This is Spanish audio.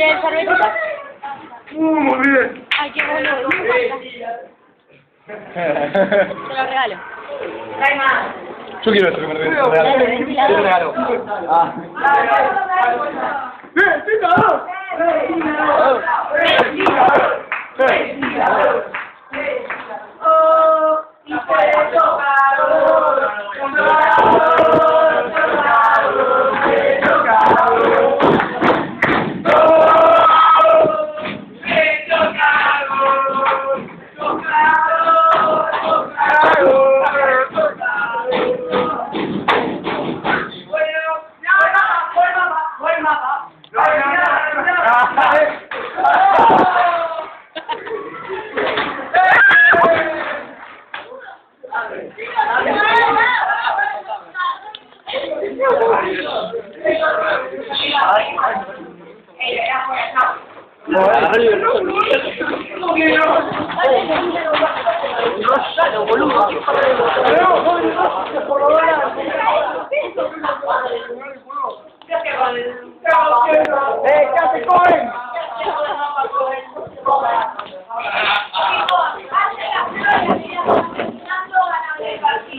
¿Quieres cervecita? Muy bien. Ay, qué boludo. Te lo regalo. Trae más. Yo quiero esto que me regalo. Yo te regalo. Ah. No, boludo.